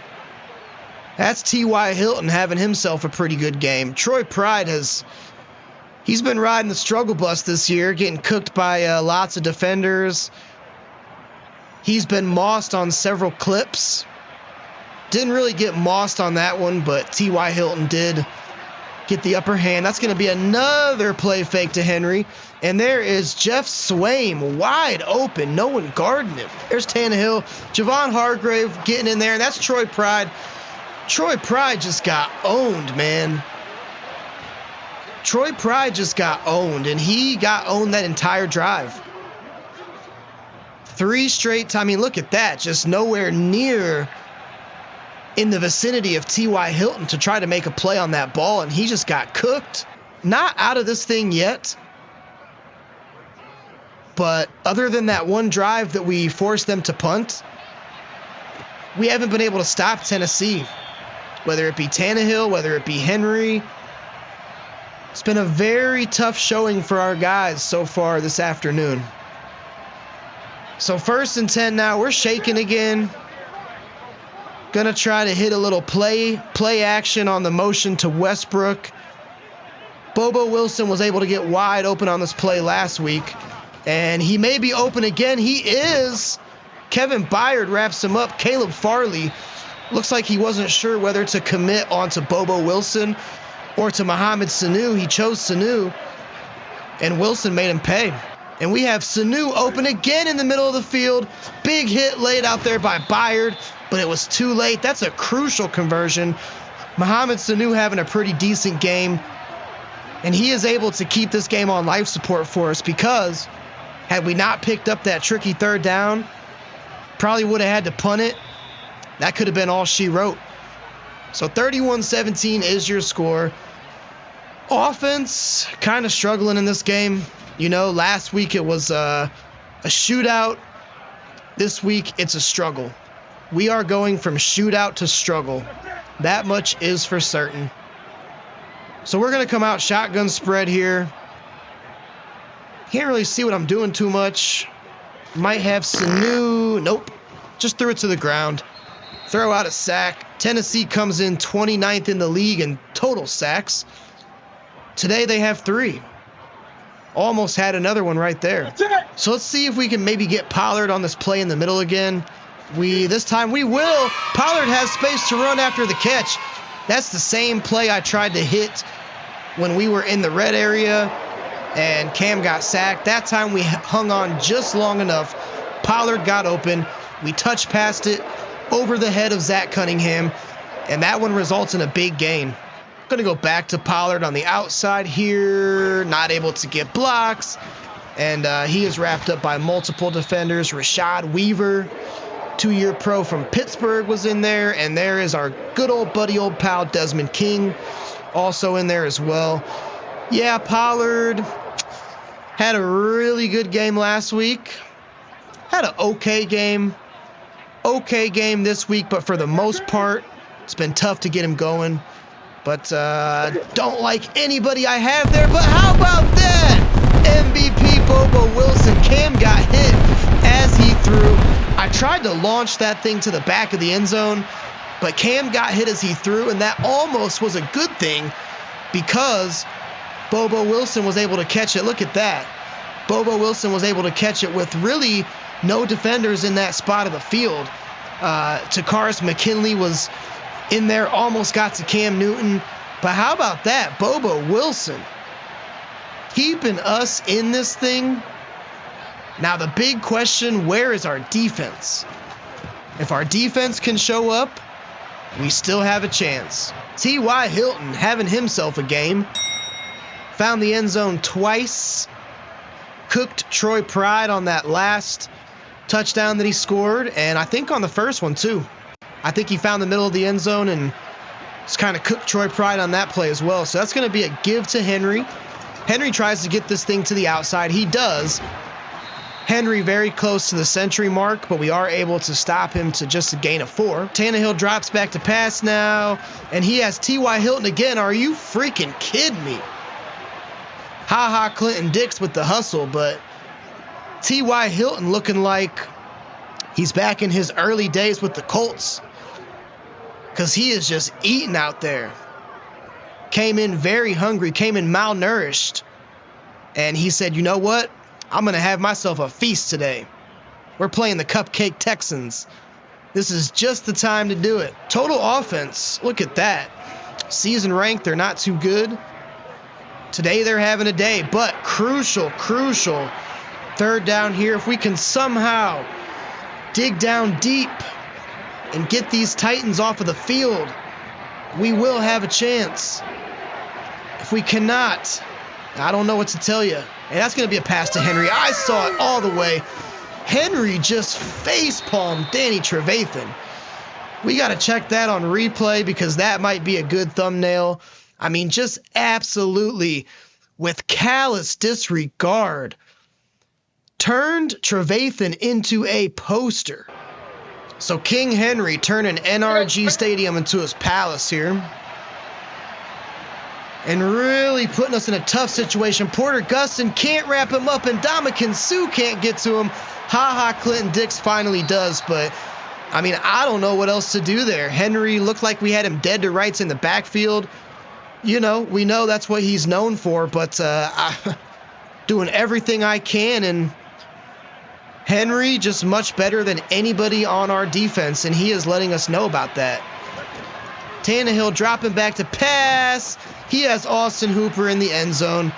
Speaker 1: That's T.Y. Hilton having himself a pretty good game. Troy Pride he's been riding the struggle bus this year, getting cooked by lots of defenders. He's been mossed on several clips. Didn't really get mossed on that one, but T.Y. Hilton did get the upper hand. That's going to be another play fake to Henry. And there is Jeff Swaim wide open. No one guarding him. There's Tannehill. Javon Hargrave getting in there. And that's Troy Pride. Troy Pride just got owned, man. Troy Pride just got owned, and he got owned that entire drive. 3 straight times. I mean, look at that. Just nowhere near in the vicinity of T.Y. Hilton to try to make a play on that ball, and he just got cooked. Not out of this thing yet, but other than that one drive that we forced them to punt, we haven't been able to stop Tennessee. Whether it be Tannehill, whether it be Henry. It's been a very tough showing for our guys so far this afternoon. So 1st and 10 now. We're shaking again. Gonna try to hit a little play action on the motion to Westbrook. Bobo Wilson was able to get wide open on this play last week, and he may be open again. He is. Kevin Byard wraps him up. Caleb Farley looks like he wasn't sure whether to commit onto Bobo Wilson or to Mohamed Sanu. He chose Sanu, and Wilson made him pay. And we have Sanu open again in the middle of the field. Big hit laid out there by Byard, but it was too late. That's a crucial conversion. Mohamed Sanu having a pretty decent game. And he is able to keep this game on life support for us, because had we not picked up that tricky third down, probably would have had to punt it. That could have been all she wrote. So 31-17 is your score. Offense kind of struggling in this game. You know, last week it was a shootout. This week it's a struggle. We are going from shootout to struggle. That much is for certain. So we're going to come out shotgun spread here. Can't really see what I'm doing too much. Might have Sanu. Nope. Just threw it to the ground. Throw out a sack. Tennessee comes in 29th in the league in total sacks. Today they have 3. Almost had another one right there. So let's see if we can maybe get Pollard on this play in the middle again. This time we will. Pollard has space to run after the catch. That's the same play I tried to hit when we were in the red area and Cam got sacked. That time we hung on just long enough. Pollard got open. We touched past it over the head of Zach Cunningham, and that one results in a big gain. Going to go back to Pollard on the outside here. Not able to get blocks. And he is wrapped up by multiple defenders. Rashad Weaver, 2-year pro from Pittsburgh, was in there. And there is our good old buddy, old pal, Desmond King, also in there as well. Yeah, Pollard had a really good game last week. Had an okay game. Okay game this week, but for the most part, it's been tough to get him going. But don't like anybody I have there. But how about that? MVP Bobo Wilson. Cam got hit as he threw. I tried to launch that thing to the back of the end zone, but Cam got hit as he threw, and that almost was a good thing because Bobo Wilson was able to catch it. Look at that. Bobo Wilson was able to catch it with really no defenders in that spot of the field. Takaris McKinley was in there, almost got to Cam Newton. But how about that? Bobo Wilson keeping us in this thing. Now the big question, where is our defense? If our defense can show up, we still have a chance. T.Y. Hilton having himself a game. Found the end zone twice. Cooked Troy Pride on that last touchdown that he scored, and I think on the first one too. I think he found the middle of the end zone and just kind of cooked Troy Pride on that play as well. So that's going to be a give to Henry. Henry tries to get this thing to the outside. He does. Henry very close to the century mark, but we are able to stop him to just a gain of 4. Tannehill drops back to pass now, and he has T.Y. Hilton again. Are you freaking kidding me? Ha Clinton Dix with the hustle, but T.Y. Hilton looking like he's back in his early days with the Colts, because he is just eating out there. Came in very hungry, came in malnourished, and he said, you know what? I'm going to have myself a feast today. We're playing the Cupcake Texans. This is just the time to do it. Total offense, look at that. Season ranked, they're not too good. Today they're having a day, but crucial third down here. If we can somehow dig down deep and get these Titans off of the field, we will have a chance. If we cannot, I don't know what to tell you. And that's going to be a pass to Henry. I saw it all the way. Henry just face-palmed Danny Trevathan. We got to check that on replay because that might be a good thumbnail. I mean, just absolutely with callous disregard turned Trevathan into a poster. So King Henry turning NRG Stadium into his palace here. And really putting us in a tough situation. Porter Gustin can't wrap him up, and Ndamukong Suh can't get to him. Clinton Dix finally does, but I mean, I don't know what else to do there. Henry looked like we had him dead to rights in the backfield. You know, we know that's what he's known for, but I'm doing everything I can, and Henry just much better than anybody on our defense, and he is letting us know about that. Tannehill dropping back to pass. He has Austin Hooper in the end zone.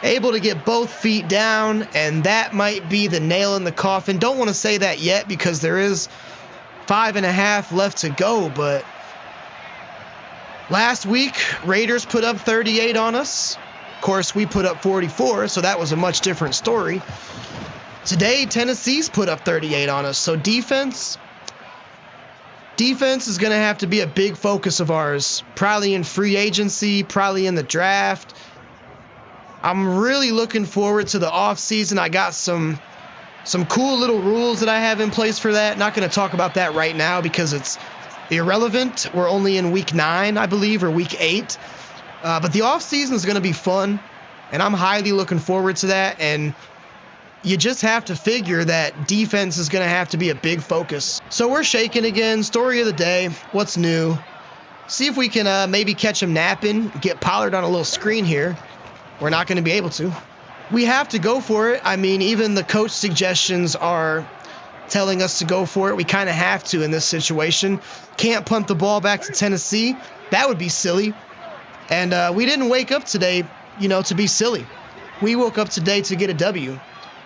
Speaker 1: able to get both feet down, and that might be the nail in the coffin. Don't want to say that yet because there is 5.5 left to go, but last week, Raiders put up 38 on us. Of course, we put up 44, so that was a much different story. Today, Tennessee's put up 38 on us, so defense is going to have to be a big focus of ours, probably in free agency, probably in the draft. I'm really looking forward to the offseason. I got some cool little rules that I have in place for that. Not going to talk about that right now because it's irrelevant. We're only in week 9, I believe, or week 8. But the offseason is going to be fun, and I'm highly looking forward to that. And you just have to figure that defense is going to have to be a big focus. So we're shaking again. Story of the day. What's new? See if we can maybe catch him napping. Get Pollard on a little screen here. We're not going to be able to. We have to go for it. I mean, even the coach suggestions are telling us to go for it. We kind of have to in this situation. Can't punt the ball back to Tennessee. That would be silly. And we didn't wake up today, to be silly. We woke up today to get a W.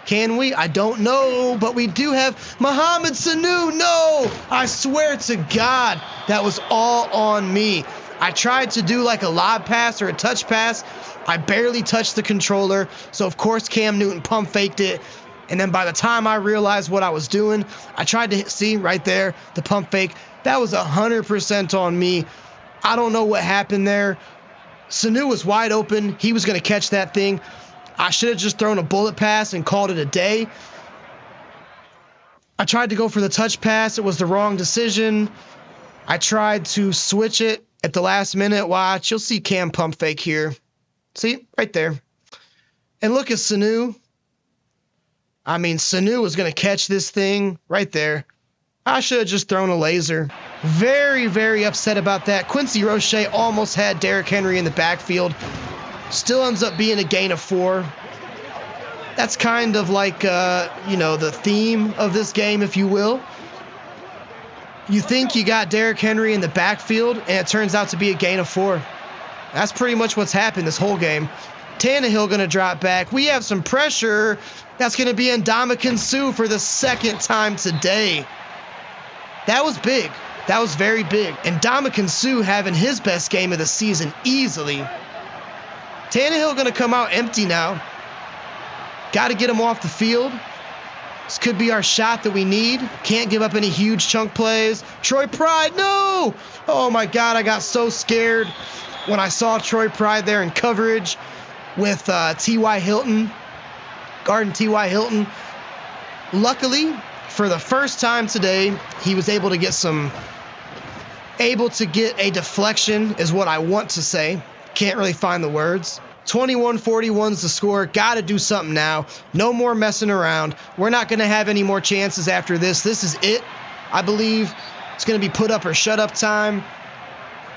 Speaker 1: Can we? I don't know, but we do have Mohamed Sanu. No, I swear to God, that was all on me. I tried to do like a lob pass or a touch pass. I barely touched the controller, so of course Cam Newton pump faked it. And then by the time I realized what I was doing, I tried to see right there, the pump fake. That was 100% on me. I don't know what happened there. Sanu was wide open. He was going to catch that thing. I should have just thrown a bullet pass and called it a day. I tried to go for the touch pass. It was the wrong decision. I tried to switch it at the last minute. Watch, you'll see Cam pump fake here. See, right there. And look at Sanu. I mean, Sanu was going to catch this thing right there. I should have just thrown a laser. Very, very upset about that. Quincy Roche almost had Derrick Henry in the backfield. Still ends up being a gain of 4. That's kind of like, the theme of this game, if you will. You think you got Derrick Henry in the backfield, and it turns out to be a gain of 4. That's pretty much what's happened this whole game. Tannehill going to drop back. We have some pressure. That's going to be Ndamukong Suh for the second time today. That was big. That was very big. And Ndamukong Suh having his best game of the season easily. Tannehill going to come out empty now. Got to get him off the field. This could be our shot that we need. Can't give up any huge chunk plays. Troy Pride, no! Oh my God, I got so scared when I saw Troy Pride there in coverage with T.Y. Hilton, guarding T.Y. Hilton. Luckily, for the first time today, he was able to get a deflection is what I want to say. Can't really find the words. 21-41's the score. Got to do something now. No more messing around. We're not going to have any more chances after this. This is it. I believe it's going to be put up or shut up time.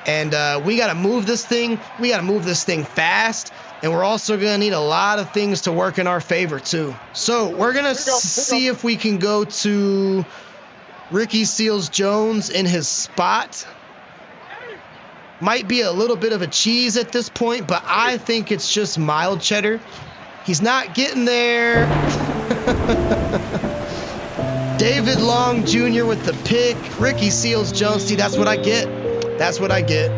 Speaker 1: And we got to move this thing. We got to move this thing fast. And we're also going to need a lot of things to work in our favor, too. So we're going to see if we can go to Ricky Seals-Jones in his spot. Might be a little bit of a cheese at this point, but I think it's just mild cheddar. He's not getting there. David Long Jr. with the pick. Ricky Seals-Jones. See, that's what I get. That's what I get.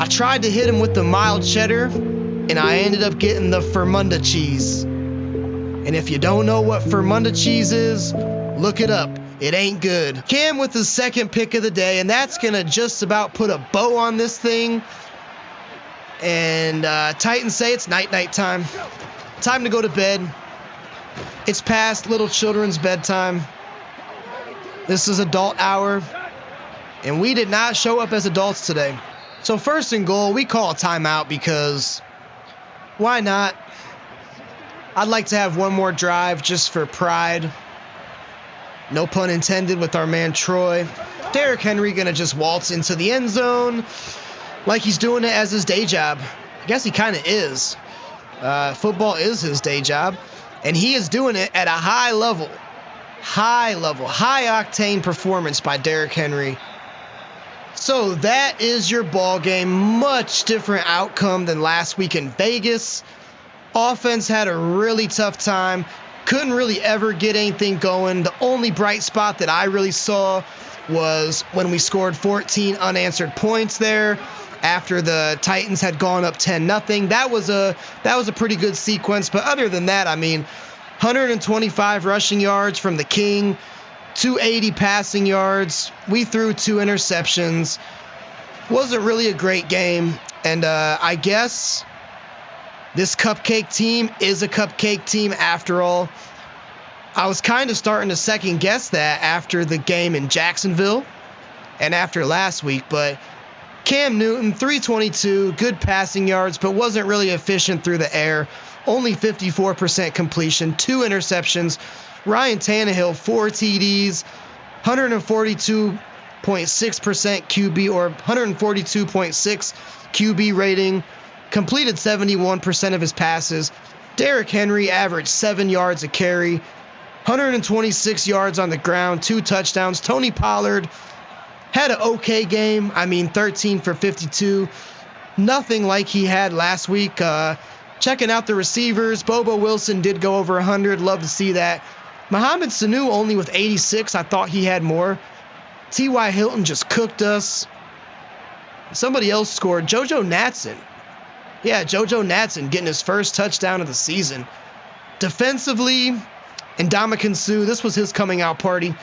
Speaker 1: I tried to hit him with the mild cheddar, and I ended up getting the Fermunda cheese. And if you don't know what Fermunda cheese is, look it up. It ain't good. Cam with the second pick of the day, and that's going to just about put a bow on this thing. And Titans say it's night time. Time to go to bed. It's past little children's bedtime. This is adult hour. And we did not show up as adults today. So first and goal, we call a timeout because why not? I'd like to have one more drive just for pride. No pun intended with our man Troy. Derrick Henry going to just waltz into the end zone like he's doing it as his day job. I guess he kind of is. Football is his day job. And he is doing it at a high level, high octane performance by Derrick Henry. So that is your ball game. Much different outcome than last week in Vegas. Offense had a really tough time. Couldn't really ever get anything going. The only bright spot that I really saw was when we scored 14 unanswered points there after the Titans had gone up 10-0. That was a pretty good sequence. But other than that, I mean, 125 rushing yards from the King, 280 passing yards. We threw 2 interceptions. Wasn't really a great game. And I guess this Cupcake team is a Cupcake team after all. I was kind of starting to second guess that after the game in Jacksonville and after last week, but Cam Newton, 322, good passing yards, but wasn't really efficient through the air. Only 54% completion, 2 interceptions. Ryan Tannehill, 4 TDs, 142.6% QB or 142.6 QB rating. Completed 71% of his passes. Derrick Henry averaged 7 yards a carry, 126 yards on the ground, 2 touchdowns. Tony Pollard had an okay game. I mean, 13 for 52. Nothing like he had last week. Checking out the receivers, Bobo Wilson did go over 100. Love to see that. Mohamed Sanu only with 86. I thought he had more. T.Y. Hilton just cooked us. Somebody else scored. JoJo Natson. Yeah, JoJo Natson getting his first touchdown of the season. Defensively, Ndamukong Suh, this was his coming out party.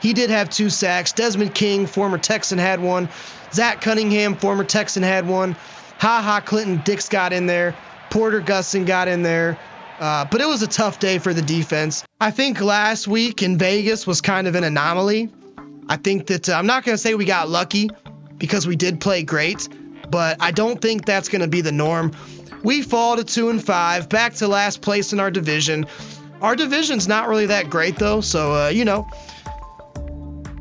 Speaker 1: He did have 2 sacks. Desmond King, former Texan, had 1. Zach Cunningham, former Texan, had 1. Clinton Dix got in there. Porter Gustin got in there. But it was a tough day for the defense. I think last week in Vegas was kind of an anomaly. I think that I'm not going to say we got lucky because we did play great, but I don't think that's going to be the norm. We fall to 2-5, back to last place in our division. Our division's not really that great though, so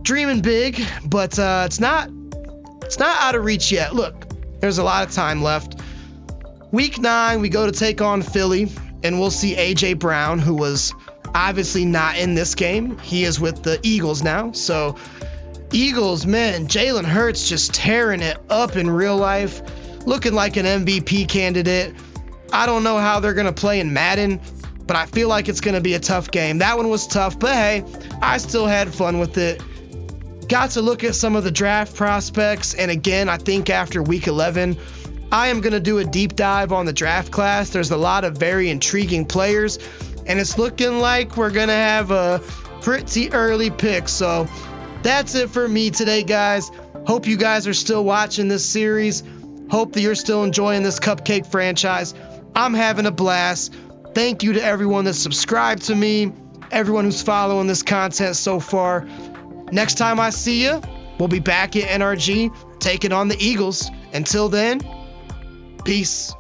Speaker 1: dreaming big, but it's not out of reach yet. Look, there's a lot of time left. Week 9, we go to take on Philly, and we'll see A.J. Brown, who was obviously not in this game. He is with the Eagles now. So, Eagles, man, Jalen Hurts just tearing it up in real life, looking like an MVP candidate. I don't know how they're going to play in Madden, but I feel like it's going to be a tough game. That one was tough, but hey, I still had fun with it. Got to look at some of the draft prospects, and again, I think after week 11, I am going to do a deep dive on the draft class. There's a lot of very intriguing players, and it's looking like we're going to have a pretty early pick. So that's it for me today, guys. Hope you guys are still watching this series. Hope that you're still enjoying this Cupcake franchise. I'm having a blast. Thank you to everyone that subscribed to me, everyone who's following this content so far. Next time I see you, we'll be back at NRG taking on the Eagles. Until then, peace.